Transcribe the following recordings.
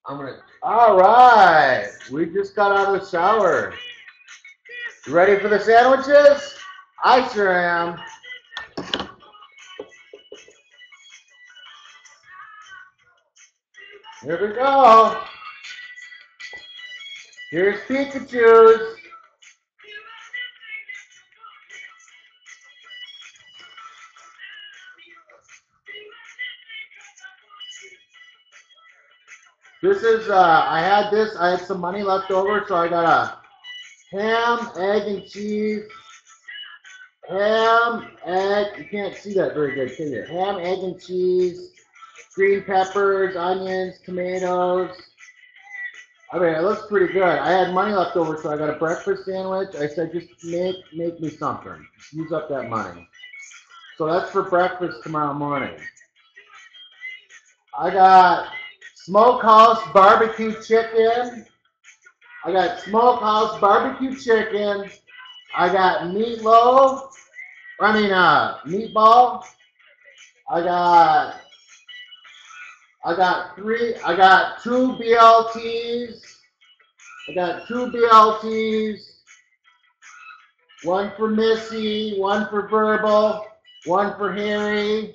All right. We just got out of the shower. You ready for the sandwiches? I sure am. Here we go. Here's Pikachu's. This is, I had some money left over, so I got a ham, egg, and cheese. Ham, egg, you can't see that very good, can you? Ham, egg, and cheese, green peppers, onions, tomatoes. I mean, it looks pretty good. I had money left over, so I got a breakfast sandwich. I said, just make me something. Use up that money. So that's for breakfast tomorrow morning. I got smokehouse barbecue chicken. I got smokehouse barbecue chicken. I got meatloaf. Meatball. I got I got two BLTs. I got two BLTs. One for Missy, one for Verbal, one for Harry.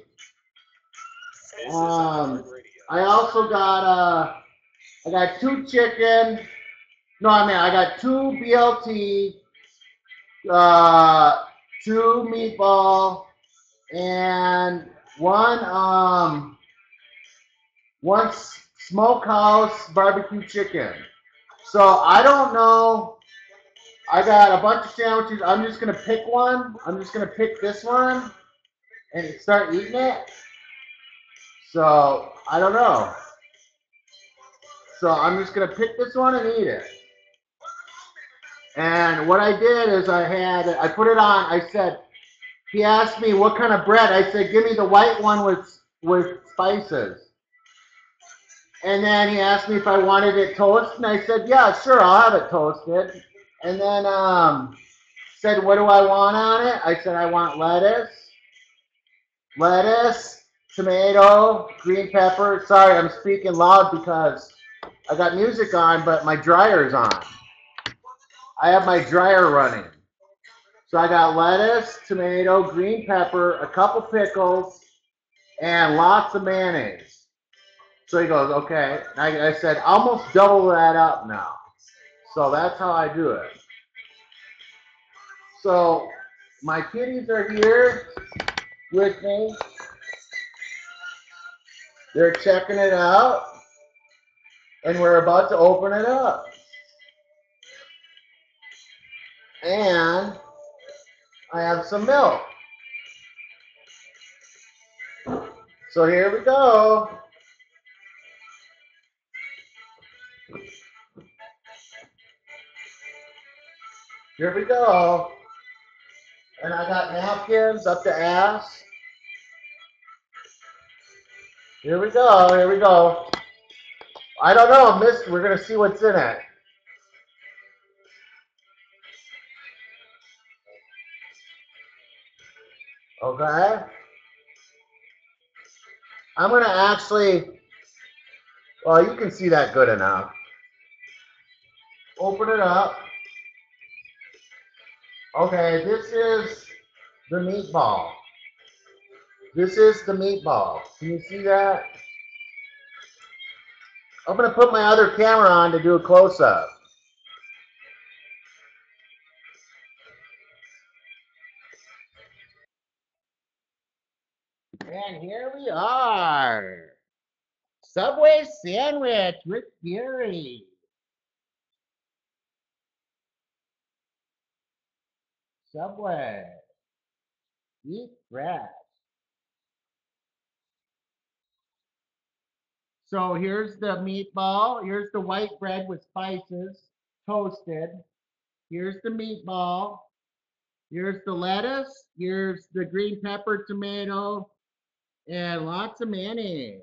I also got I got two chicken. No, I got two BLT, two meatball, and one smokehouse barbecue chicken. So I don't know. I got a bunch of sandwiches. I'm just gonna pick one. I'm just gonna pick this one and start eating it. So I don't know. So I'm just gonna pick this one and eat it. And what I did is I put it on. I said, he asked me what kind of bread. I said, give me the white one with spices. And then he asked me if I wanted it toasted, and I said, yeah, sure, I'll have it toasted. And then said, what do I want on it? I said, I want lettuce, tomato, green pepper. Sorry, I'm speaking loud because I got music on, but my dryer's on. I have my dryer running. So I got lettuce, tomato, green pepper, a couple pickles, and lots of mayonnaise. So he goes, okay. And I said, almost double that up now. So that's how I do it. So my kitties are here with me. They're checking it out. And we're about to open it up. And I have some milk. So here we go. Here we go. And I got napkins up the ass. Here we go. Here we go. I don't know, Miss. We're gonna see what's in it. Okay. I'm gonna actually. Well, you can see that good enough. Open it up. Okay, this is the meatball. This is the meatball. Can you see that? I'm gonna put my other camera on to do a close-up. And here we are. Subway sandwich with Gary. Subway. Eat fresh. So here's the meatball. Here's the white bread with spices, toasted. Here's the meatball. Here's the lettuce. Here's the green pepper, tomato, and lots of mayonnaise.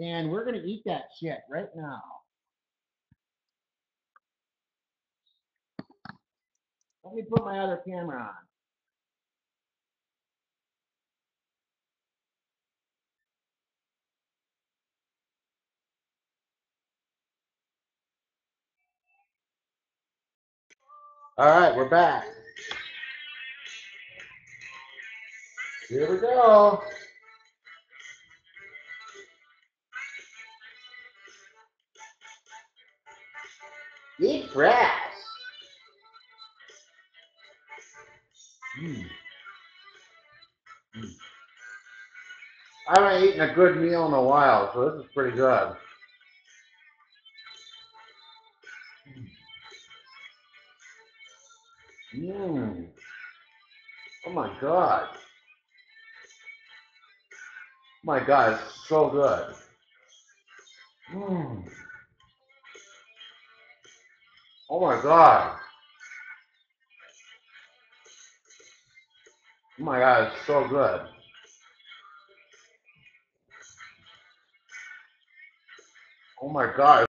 And we're going to eat that shit right now. Let me put my other camera on. All right, we're back. Here we go. Eat grass. Mm. Mm. I haven't eaten a good meal in a while, so this is pretty good. Mmm. Oh my god. Oh my god, it's so good. Mmm. Oh my god. Oh my god, it's so good. Oh my god.